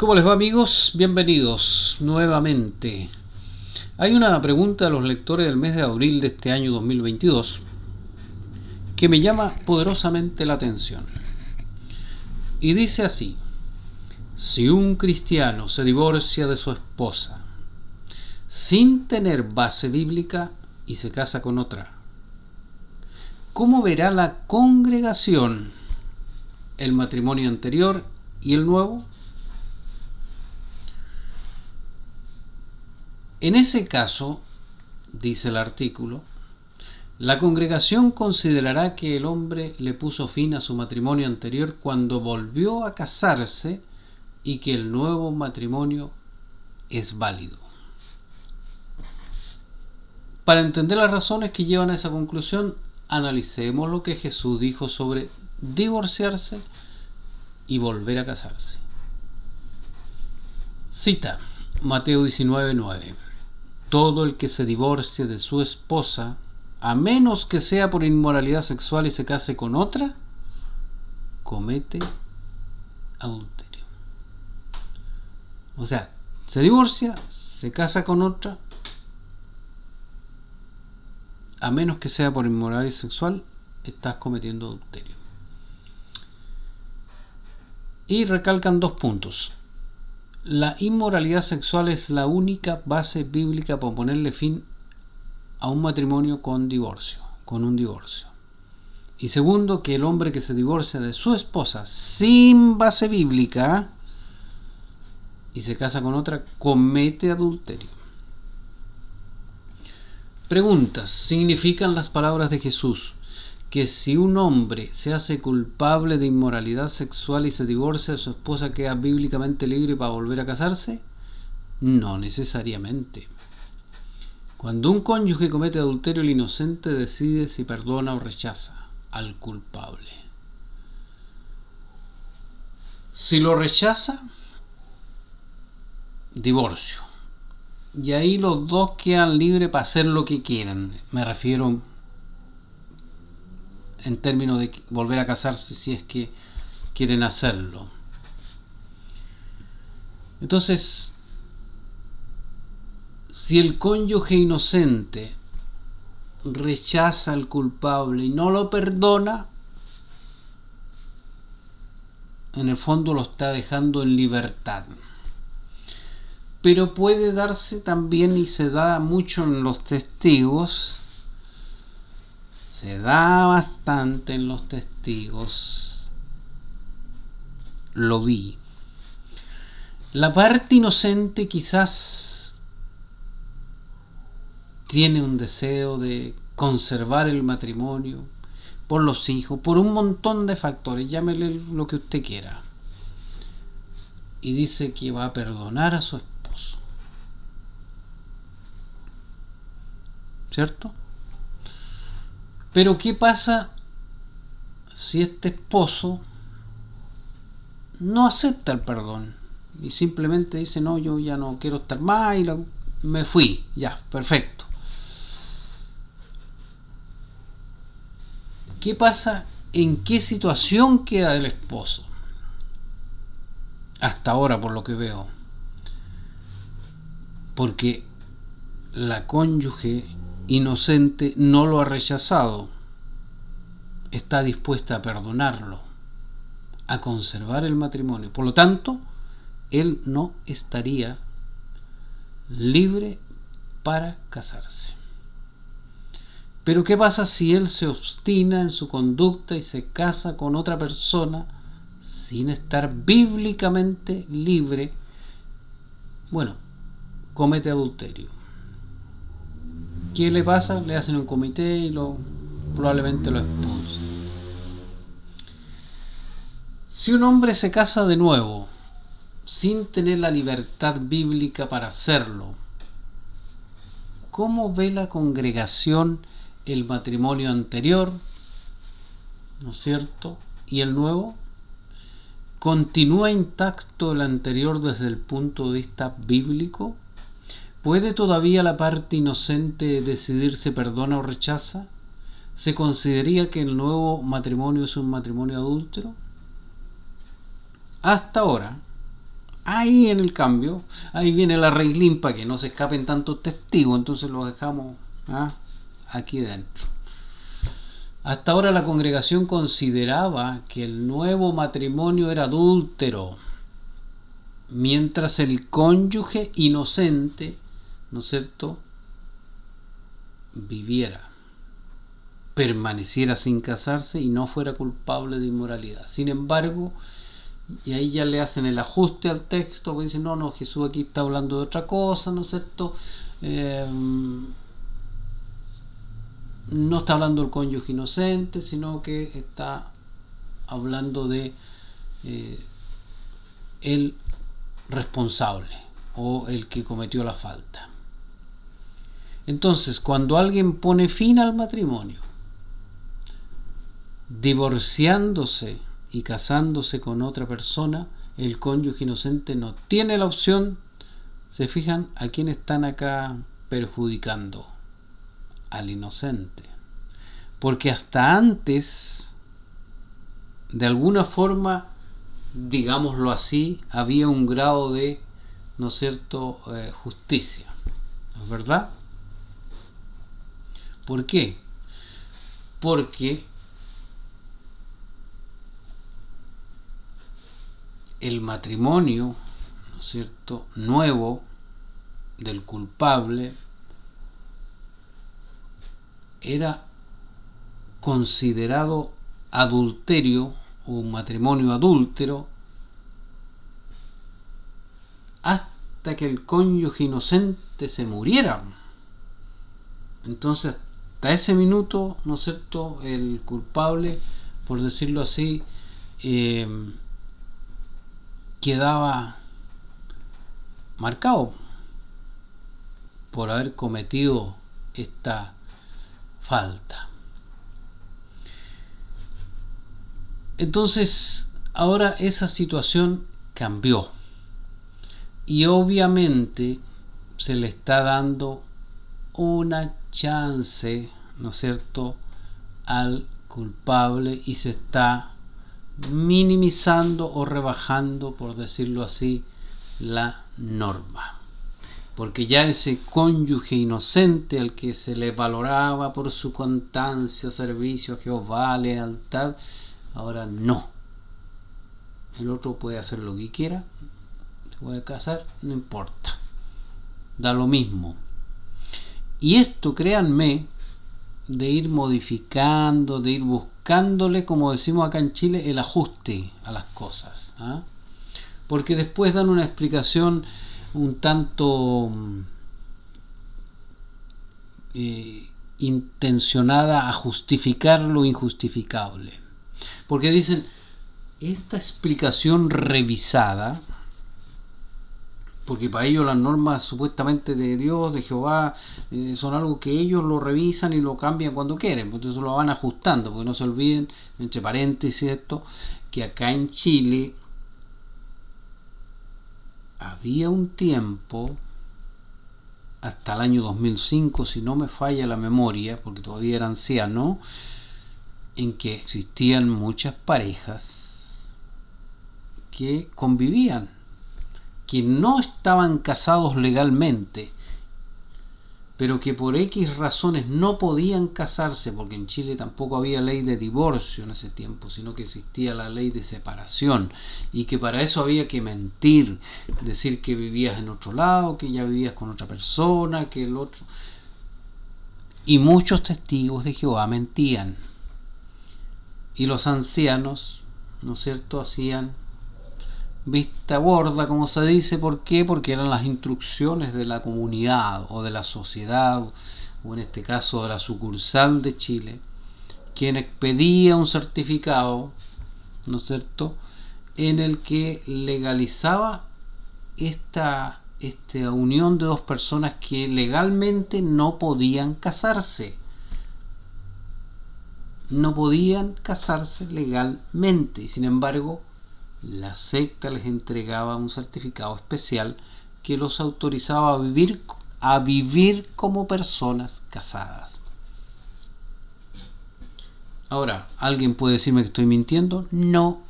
¿Cómo les va, amigos? Bienvenidos nuevamente. Hay una pregunta a los lectores del mes de abril de este año 2022 que me llama poderosamente la atención. Y dice así: si un cristiano se divorcia de su esposa sin tener base bíblica y se casa con otra, ¿cómo verá la congregación el matrimonio anterior y el nuevo? En ese caso, dice el artículo, la congregación considerará que el hombre le puso fin a su matrimonio anterior cuando volvió a casarse y que el nuevo matrimonio es válido. Para entender las razones que llevan a esa conclusión, analicemos lo que Jesús dijo sobre divorciarse y volver a casarse. Cita Mateo 19:9. Todo el que se divorcie de su esposa, a menos que sea por inmoralidad sexual y se case con otra, comete adulterio. O sea, se divorcia, se casa con otra, a menos que sea por inmoralidad sexual, estás cometiendo adulterio. Y recalcan dos puntos. La inmoralidad sexual es la única base bíblica para ponerle fin a un matrimonio con un divorcio. Y segundo, que el hombre que se divorcia de su esposa sin base bíblica y se casa con otra, comete adulterio. Preguntas. ¿Significan las palabras de Jesús que si un hombre se hace culpable de inmoralidad sexual y se divorcia de su esposa, queda bíblicamente libre para volver a casarse? No necesariamente. Cuando un cónyuge comete adulterio, el inocente decide si perdona o rechaza al culpable. Si lo rechaza, divorcio. Y ahí los dos quedan libres para hacer lo que quieran. Me refiero en términos de volver a casarse si es que quieren hacerlo. Entonces, si el cónyuge inocente rechaza al culpable y no lo perdona, en el fondo lo está dejando en libertad. Pero puede darse también, y se da mucho en los testigos, se da bastante en los testigos, lo vi. La parte inocente quizás tiene un deseo de conservar el matrimonio por los hijos, por un montón de factores, llámele lo que usted quiera. Y dice que va a perdonar a su esposo. ¿Cierto? Pero ¿qué pasa si este esposo no acepta el perdón y simplemente dice: no, yo ya no quiero estar más y me fui, ya, perfecto? ¿Qué pasa? ¿En qué situación queda el esposo? Hasta ahora, por lo que veo. Porque la cónyuge inocente no lo ha rechazado, está dispuesta a perdonarlo, a conservar el matrimonio. Por lo tanto, él no estaría libre para casarse. Pero ¿qué pasa si él se obstina en su conducta y se casa con otra persona sin estar bíblicamente libre? Bueno, comete adulterio. ¿Qué le pasa? Le hacen un comité y probablemente lo expulsen. Si un hombre se casa de nuevo sin tener la libertad bíblica para hacerlo, ¿cómo ve la congregación el matrimonio anterior? ¿No es cierto? ¿Y el nuevo? ¿Continúa intacto el anterior desde el punto de vista bíblico? ¿Puede todavía la parte inocente decidir si perdona o rechaza? ¿Se consideraría que el nuevo matrimonio es un matrimonio adúltero? Hasta ahora, Ahí en el cambio, ahí viene la reglín para que no se escapen tantos testigos, entonces los dejamos aquí dentro. Hasta ahora la congregación consideraba que el nuevo matrimonio era adúltero, mientras el cónyuge inocente, ¿no es cierto?, viviera, permaneciera sin casarse y no fuera culpable de inmoralidad. Sin embargo, y ahí ya le hacen el ajuste al texto, porque dicen, no, Jesús aquí está hablando de otra cosa, ¿no es cierto? No está hablando del cónyuge inocente, sino que está hablando de el responsable o el que cometió la falta. Entonces, cuando alguien pone fin al matrimonio, divorciándose y casándose con otra persona, el cónyuge inocente no tiene la opción. ¿Se fijan a quién están acá perjudicando? Al inocente. Porque hasta antes, de alguna forma, digámoslo así, había un grado de, ¿no es cierto?, justicia. ¿No es verdad? ¿Por qué? Porque el matrimonio, ¿no es cierto?, nuevo del culpable era considerado adulterio o un matrimonio adúltero hasta que el cónyuge inocente se muriera. Entonces, hasta ese minuto, ¿no es cierto?, el culpable, por decirlo así, quedaba marcado por haber cometido esta falta. Entonces, ahora esa situación cambió y obviamente se le está dando una chance, ¿no es cierto?, al culpable y se está minimizando o rebajando, por decirlo así, la norma. Porque ya ese cónyuge inocente al que se le valoraba por su constancia, servicio a Jehová, lealtad, ahora no. El otro puede hacer lo que quiera, se puede casar, no importa. Da lo mismo. Y esto, créanme, de ir modificando, de ir buscándole, como decimos acá en Chile, el ajuste a las cosas. Porque después dan una explicación un tanto intencionada a justificar lo injustificable. Porque dicen, esta explicación revisada, porque para ellos las normas supuestamente de Dios, de Jehová, son algo que ellos lo revisan y lo cambian cuando quieren, entonces lo van ajustando, porque no se olviden, entre paréntesis esto, que acá en Chile había un tiempo, hasta el año 2005, si no me falla la memoria, porque todavía era anciano, en que existían muchas parejas que convivían, que no estaban casados legalmente, pero que por X razones no podían casarse, porque en Chile tampoco había ley de divorcio en ese tiempo, sino que existía la ley de separación, y que para eso había que mentir, decir que vivías en otro lado, que ya vivías con otra persona, que el otro... Y muchos testigos de Jehová mentían. Y los ancianos, ¿no es cierto?, hacían vista gorda, como se dice. ¿Por qué? Porque eran las instrucciones de la comunidad o de la sociedad, o en este caso de la sucursal de Chile, quien expedía un certificado, ¿no es cierto?, en el que legalizaba esta unión de dos personas que legalmente no podían casarse. No podían casarse legalmente, y sin embargo la secta les entregaba un certificado especial que los autorizaba a vivir como personas casadas. Ahora, ¿alguien puede decirme que estoy mintiendo? No.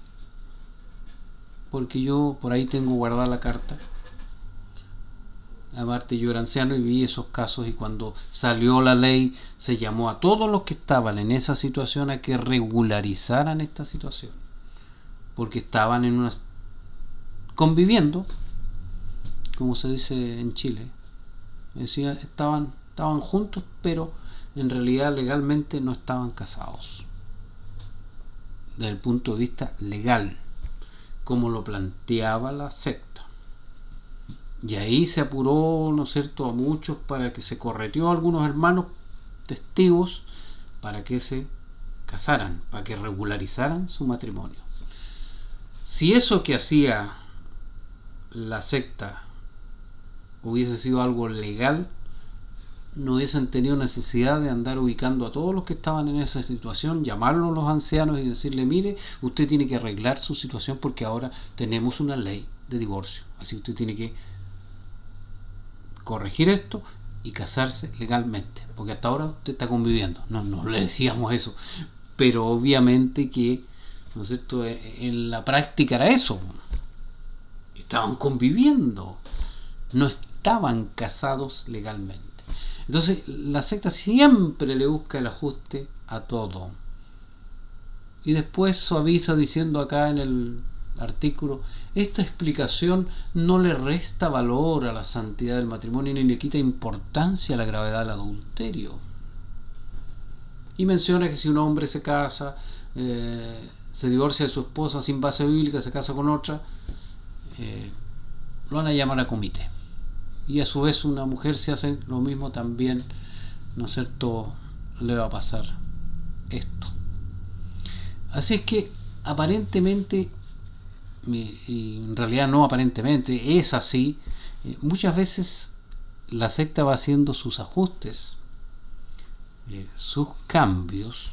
porque yo por ahí tengo guardada la carta. Aparte yo era anciano y vi esos casos, y cuando salió la ley se llamó a todos los que estaban en esa situación a que regularizaran esta situación, porque estaban en una conviviendo, como se dice en Chile. Decía, estaban juntos, pero en realidad legalmente no estaban casados, desde el punto de vista legal, como lo planteaba la secta. Y ahí se apuró, ¿no es cierto?, a muchos, para que se correteó a algunos hermanos testigos para que se casaran, para que regularizaran su matrimonio. Si eso que hacía la secta hubiese sido algo legal, no hubiesen tenido necesidad de andar ubicando a todos los que estaban en esa situación, llamarlos los ancianos y decirle, mire, usted tiene que arreglar su situación porque ahora tenemos una ley de divorcio, así que usted tiene que corregir esto y casarse legalmente, porque hasta ahora usted está conviviendo. No le decíamos eso, pero obviamente que, ¿no es cierto?, en la práctica era eso. Estaban conviviendo, no estaban casados legalmente. Entonces la secta siempre le busca el ajuste a todo, y después suaviza diciendo acá en el artículo, esta explicación no le resta valor a la santidad del matrimonio ni le quita importancia a la gravedad del adulterio. Y menciona que si un hombre se casa, se divorcia de su esposa sin base bíblica, se casa con otra, lo van a llamar a comité. Y a su vez una mujer, si hace lo mismo también, ¿no es cierto?, le va a pasar esto. Así es que aparentemente, y en realidad no aparentemente, es así, muchas veces la secta va haciendo sus ajustes, sus cambios,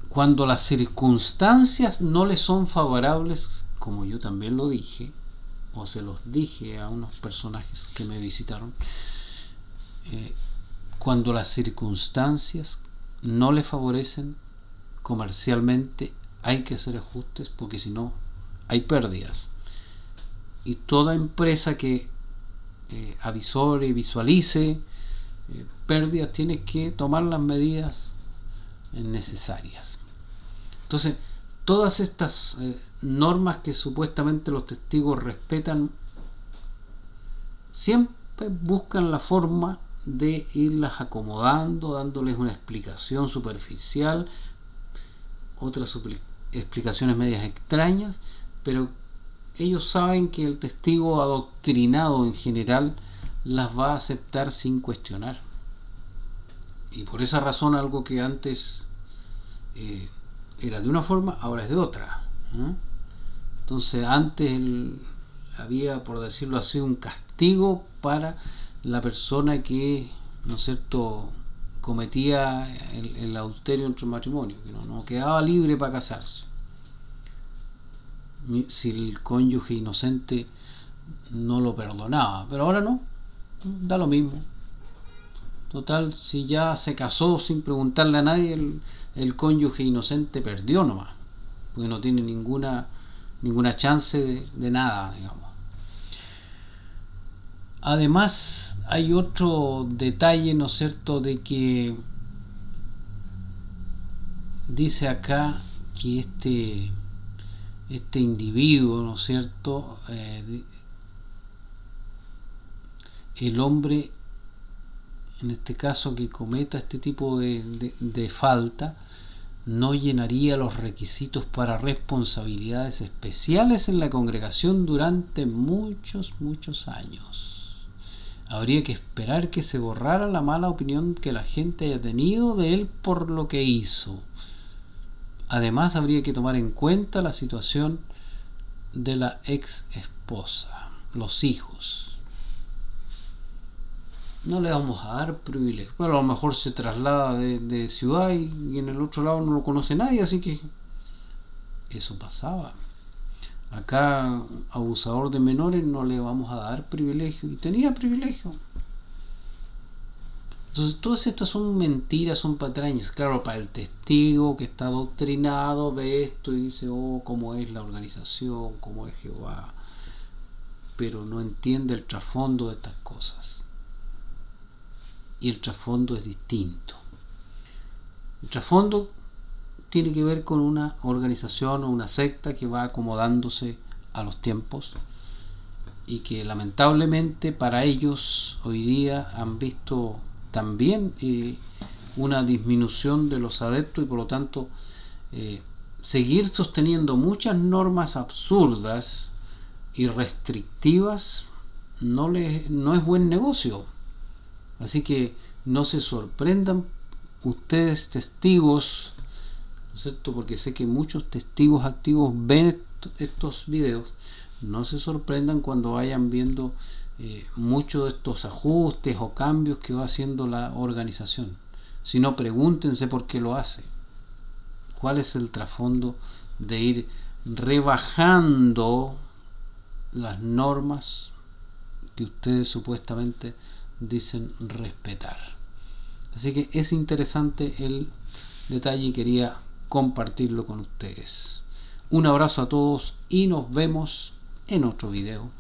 cuando las circunstancias no le son favorables, como yo también lo dije, o se los dije a unos personajes que me visitaron, cuando las circunstancias no le favorecen comercialmente, hay que hacer ajustes, porque si no hay pérdidas. Y toda empresa que avisore y visualice pérdidas tiene que tomar las medidas necesarias. Entonces, todas estas normas que supuestamente los testigos respetan, siempre buscan la forma de irlas acomodando, dándoles una explicación superficial, otras explicaciones medias extrañas, pero ellos saben que el testigo adoctrinado en general las va a aceptar sin cuestionar. Y por esa razón, algo que antes era de una forma, ahora es de otra, ¿eh? Entonces antes había, por decirlo así, un castigo para la persona que, ¿no es cierto?, cometía el adulterio entre matrimonio, que no quedaba libre para casarse. Si el cónyuge inocente no lo perdonaba, pero ahora no, da lo mismo. Total, si ya se casó sin preguntarle a nadie, el cónyuge inocente perdió nomás, porque no tiene ninguna chance de nada, digamos. Además, hay otro detalle, ¿no es cierto?, de que dice acá que este individuo, ¿no es cierto?, el hombre, en este caso, que cometa este tipo de falta, no llenaría los requisitos para responsabilidades especiales en la congregación durante muchos años. Habría que esperar que se borrara la mala opinión que la gente haya tenido de él por lo que hizo. Además, habría que tomar en cuenta la situación de la ex esposa, los hijos. No le vamos a dar privilegio. Bueno, a lo mejor se traslada de ciudad y en el otro lado no lo conoce nadie, así que eso pasaba. Acá, abusador de menores, no le vamos a dar privilegio, y tenía privilegio. Entonces, todas estas son mentiras, son patrañas. Claro, para el testigo que está adoctrinado ve esto y dice, oh, cómo es la organización, cómo es Jehová, pero no entiende el trasfondo de estas cosas. Y el trasfondo es distinto. El trasfondo tiene que ver con una organización o una secta que va acomodándose a los tiempos y que lamentablemente para ellos hoy día han visto también una disminución de los adeptos y por lo tanto seguir sosteniendo muchas normas absurdas y restrictivas no es buen negocio. Así que no se sorprendan ustedes, testigos, ¿no es cierto? Porque sé que muchos testigos activos ven estos videos. No se sorprendan cuando vayan viendo muchos de estos ajustes o cambios que va haciendo la organización, sino pregúntense por qué lo hace, cuál es el trasfondo de ir rebajando las normas que ustedes supuestamente dicen respetar. Así que es interesante el detalle y quería compartirlo con ustedes. Un abrazo a todos y nos vemos en otro video.